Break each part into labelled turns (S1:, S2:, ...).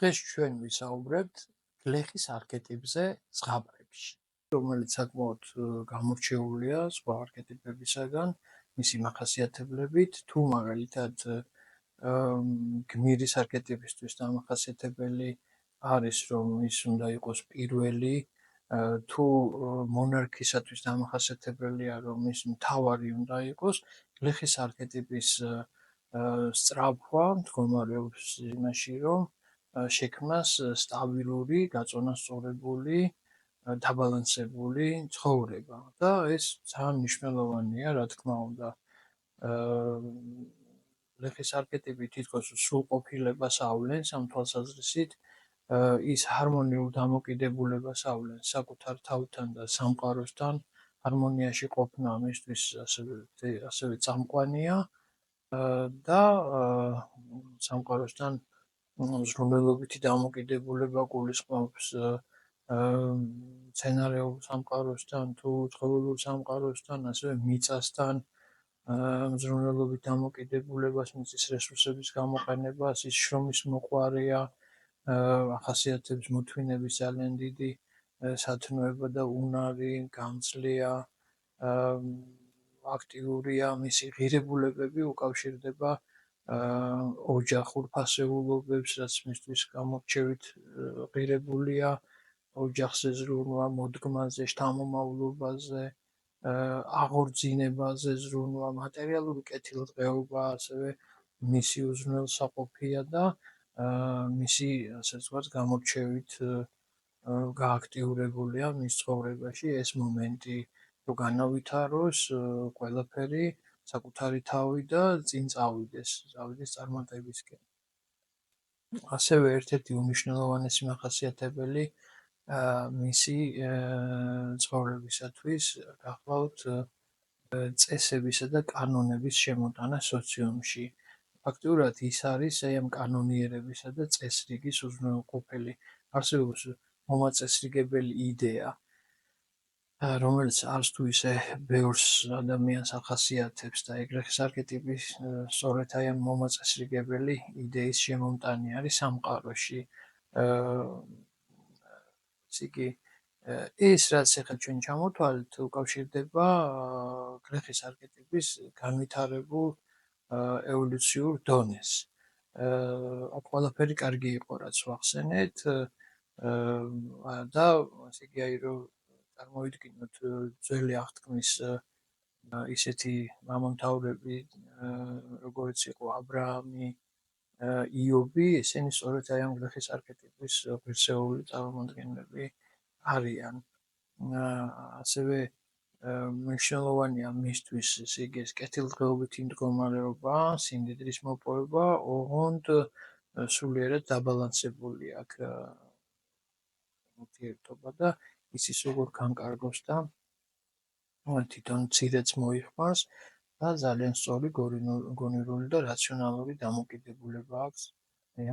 S1: დღეს ჩვენ ვისაუბრებთ გლეხის არქეტიპზე ზღაპრებში, რომელიც საკმაოდ გამორჩეულია სხვა არქეტიპებისაგან, მისი მახასიათებლებით, თუ მაგალითად გმირის არქეტიპისთვის დამახასიათებელი არის, რომ ის უნდა იყოს პირველი, თუ მონარქისათვის დამახასიათებელია, რომ ის მთავარი უნდა იყოს, გლეხის არქეტიპის სწრაფვა მდგომარეობს იმაში, რომ შექმნას სტაბილური, გაწონასწორებული, დაბალანსებული ცხოვრება და ეს ძალიან მნიშვნელოვანია, რა თქმა უნდა. გლეხის არქეტიპი თითქოს სრულყოფილებას ავლენს ამ თვალსაზრისით, ის ჰარმონიულ დამოკიდებულებას ავლენს საკუთარ თავთან და სამყაროსთან, ჰარმონიაში ყოფნა მისთვის ასევე წამყვანია და სამყაროსთან ზრუნველობითი დამოკიდებულება გულისხმობს მცენარეულ სამყაროსთან თუ ცხოველურ სამყაროსთან, ასევე მიწასთან ზრუნველობით დამოკიდებულებას, მიწის რესურსების გამოყენებას, ის შრომის მოყვარეა, ახასიათებს მოთმინების ძალიან დიდი სათნოება და უნარი, გამძლეა, აქტიურია, მისი ღირებულებები უკავშირდება ოჯახურ ფასეულობებს, რაც მისთვის გამორჩევით ღირებულია, ოჯახზე ზრუნვა, მოდგმაზე, შთამომავლობაზე, აღორძინებაზე ზრუნვა, მატერიალური კეთილდღეობა, ასევე მისი უზრუნველსაყოფია და მისი, ასე ვთქვათ, გამორჩევით გააქტიურებულია მის ცხოვრებაში ეს მომენტი, რომ განავითაროს ყველაფერი საკუთარი თავი და წინ წავიდეს წარმატებისკენ. ასევე ერთ-ერთი უმნიშვნელოვანესი მახასიათებელი მისი ცხოვრებისათვის გახლავთ წესებისა და კანონების შემოტანა სოციუმში. ფაქტიურად ის არის ამ კანონიერებისა და წესრიგის უზრუნველყოფელი. არსებობს მომაწესრიგებელი იდეა, რომელიც არც თუ ისე ბევრს ადამიანს ახასიათებს და გლეხის არქეტიპი სწორედ ამ მომაწესრიგებელი იდეის შემომტანი არის სამყაროში. იგი ეს, რაც ახლა ჩვენ ჩამოთვალეთ, უკავშირდება გლეხის არქეტიპის განვითარებულ ევოლუციურ დონეს. აქ ყველაფერი კარგი იყო, რაც ვახსენეთ და ასე იგი რომ წარმოვიდგინოთ ძველი აღთქმის ისეთი მამამთავრები, როგორიც იყო აბრაამი, იობი, ესენი სწორედ ამ გლეხის არქეტიპის ღირსეული წარმომადგენლები არიან. ასევე მნიშვნელოვანია მისთვის ეს კეთილდღეობითი მდგომარეობა, სიმდიდრის მოპოვება, ოღონდ სულიერად დაბალანსებული აქ ურთიერთობა და იცის როგორ განკარგოს და თვითონ მცირეც მოიხმარს და ძალიან სწორი გონივრული და რაციონალური დამოკიდებულება აქვს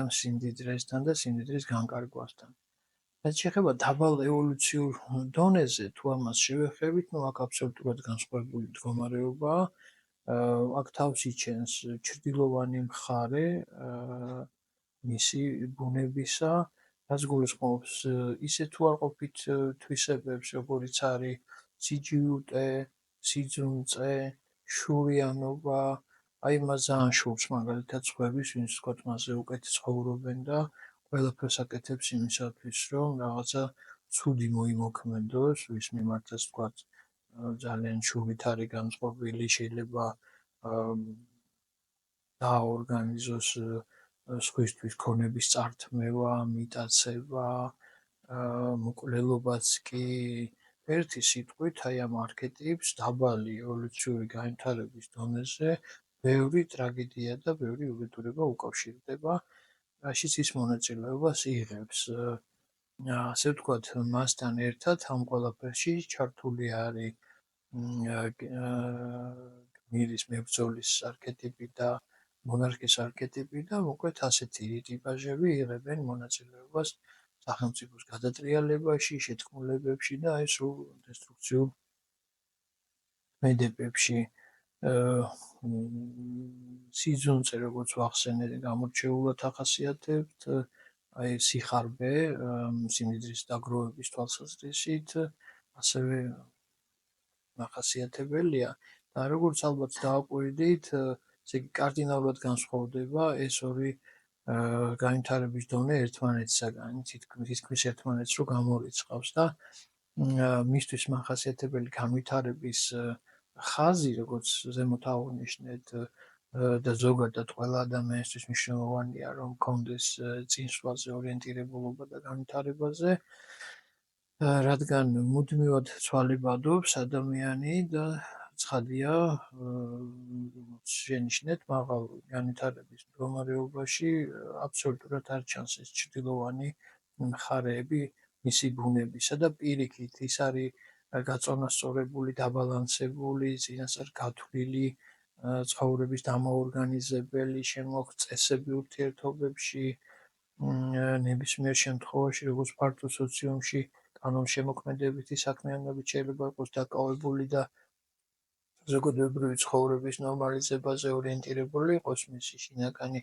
S1: ამ სიმდიდრესთან და სიმდიდრის განკარგვასთან. რაც შეეხება დაბალ ევოლუციურ დონეზე, თუ ამას შევეხებით, აქ აბსოლუტურად განსხვავებული მდგომარეობაა. აქ თავს იჩენს ჩრდილოვანი მხარე მისი ბუნებისა, რაც გულისხმობს ისეთ უარყოფით თვისებებს, როგორიც არის სიჯიუტე, სიძუნწე, შურიანობა, აი მას ძალიან შურს მაგალითად სხვების, ვინც ვთქვათ მასზე უკეთ ცხოვრობენ და ყველაფერს აკეთებს იმისათვის, რომ რაღაცა ცუდი მოიმოქმედოს, ვის მიმართაც ვთქვათ ძალიან შურით არის განწყობილი, შეიძლება დააორგანიზოს სხვისთვის ქონების წართმევა, მიტაცება, მკვლელობაც კი ერთი სიტყვით აი ამ არქეტიპს დაბალი ევოლუციური განვითარების დონეზე ბევრი ტრაგედია და ბევრი უბედურება უკავშირდება, რაშიც ის მონაწილეობას იღებს. ასე ვთქვათ, მასთან ერთად ამ ყველაფერში ჩართული არის გმირის მებრძოლის არქეტიპი და მონარქის არქეტიპი და მოკლედ ასეთი ტიპაჟები იღებენ მონაწილეობას სახელმწიფოს გადატრიალებაში, შეთქმულებებში და აი სულ დესტრუქციულ მედებებში. სიძუნწე, როგორც ვახსენეთ, გამორჩეულად ახასიათებთ, აი სიხარბე, სიმდიდრის დაგროვების თვალსაზრისით, ასევე მახასიათებელია და როგორც ალბათ დააკვირდით, ესე იგი კარდინალურად განსხვავდება ეს ორი განვითარების დონე ერთმანეთისაგან, თითქმის ერთმანეთს რო გამორიცხავს და მისთვის მახასიათებელი განვითარების ხაზი, როგორც ზემოთ აღნიშნეთ, და ზოგადად ყველა ადამიანისთვის მნიშვნელოვანია, რომ კონდეს წინსვლაზე ორიენტირებულობა და განვითარებაზე, რადგან მუდმივად ცვალებადობს ადამიანი და ცხადია, შენიშნეთ მაღალ განვითარების მდგომარეობაში აბსოლუტურად არ ჩანს ეს ჩრდილოვანი მხარეები მისი ბუნებისა და პირიქით ის არის გაწონასწორებული, დაბალანსებული, წინასწარ გათვლილი ცხოვრების დამაორგანიზებელი, შემოღწესები ურთიერთობებში, ნებისმიერ შემთხვევაში, როგორც ფართო სოციუმში, კანონშემოქმედებითი საქმიანობით შეიძლება იყოს დაკავებული და ზოგადოებრივი ცხოვრების ნორმალიზებაზე ორიენტირებული იყოს მისი შინაგანი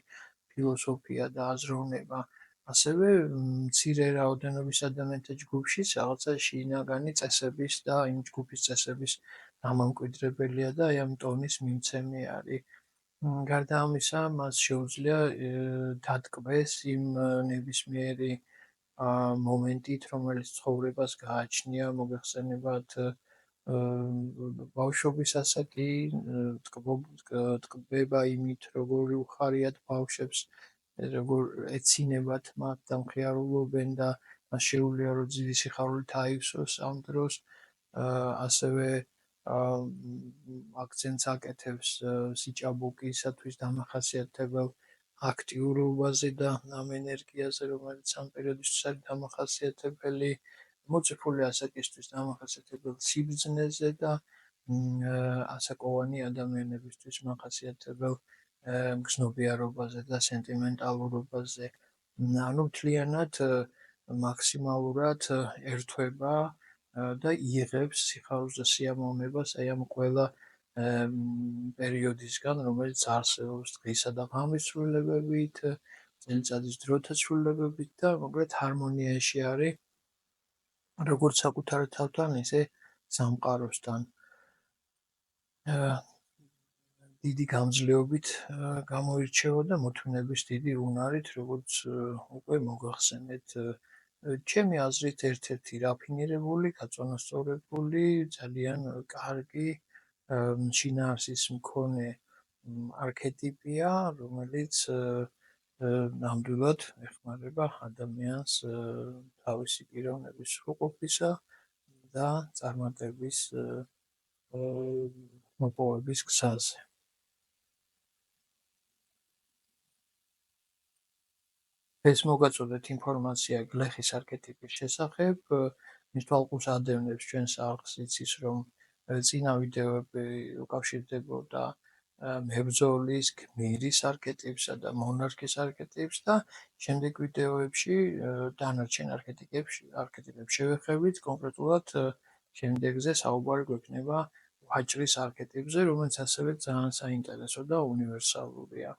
S1: ფილოსოფია და აზროვნება, ასევე მცირე რაოდენობის ადამიანთა ჯგუფშიც რაღაცა შინაგანი წესების და იმ ჯგუფის წესების დამამკვიდრებელია და აი ამ ტონის მიმცემი არის. გარდა ამისა, მას შეუძლია დატკბეს იმ ნებისმიერი მომენტით, რომელიც ცხოვრებას გააჩნია, მოგეხსენებათ ბავშვობის ასაკი, ტკბება იმით, როგორი უხარიათ ბავშვებს, როგორ ეცინებათ მათ და მხიარულობენ და მას შეუძლია რომ დიდი სიხარულით აივსოს ამ დროს, ასევე აქცენტს აკეთებს სიჭაბუკისათვის დამახასიათებელ აქტიურობაზე და ამ ენერგიაზე, რომელიც ამ პერიოდისთვის არის დამახასიათებელი, მოციქული ასაკისთვის დამახასიათებელ სიბრძნეზე და ასაკოვანი ადამიანებისთვის მახასიათებელ გრძნობიარობაზე და სენტიმენტალურობაზე. ანუ მთლიანად მაქსიმალურად ერთვება და იღებს სიხარულს და სიამოვნებას აი ამ ყველა პერიოდისგან, რომელიც არსებობს დღისა და ღამის ცვლილებებით, წელიწადის დროთა ცვლილებებით და მოკლედ ჰარმონიაში არის როგორც საკუთარ თავთან, ისე სამყაროსთან. დიდი გამძლეობით გამოირჩევა და მოთმინების დიდი უნარით, როგორც უკვე მოგახსენეთ, ჩემი აზრით ერთ-ერთი რაფინირებული, გაწონასწორებული, ძალიან კარგი შინაარსის მქონე არქეტიპია, რომელიც ნამდვილად ეხმარება ადამიანს თავისი პიროვნების სრულყოფისა და წარმატების მოპოვების გზაზე. ეს მოგაწოდეთ ინფორმაცია გლეხის არქეტიპის შესახებ, მის თვალყურს ადევნებს ჩვენს არხს, იცის რომ წინა ვიდეოები უკავშირდებოდა მებრძოლის, გმირის არქეტიპსა და მონარქის არქეტიპს და შემდეგ ვიდეოებში დანარჩენ არქეტიპებს შევეხებით, კონკრეტულად შემდეგზე საუბარი გვექნება ვაჭრის არქეტიპზე, რომელიც ასევე ძალიან საინტერესო და უნივერსალურია.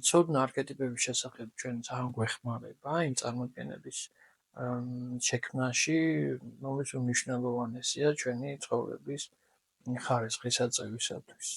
S1: ცოდნა არქეტიპების შესახებ ჩვენ ძალიან გვეხმარება იმ წარმოდგენების შექმნაში, რომელიც უმნიშვნელოვანესია ჩვენი ცხოვრების ხარისხის აწევისათვის.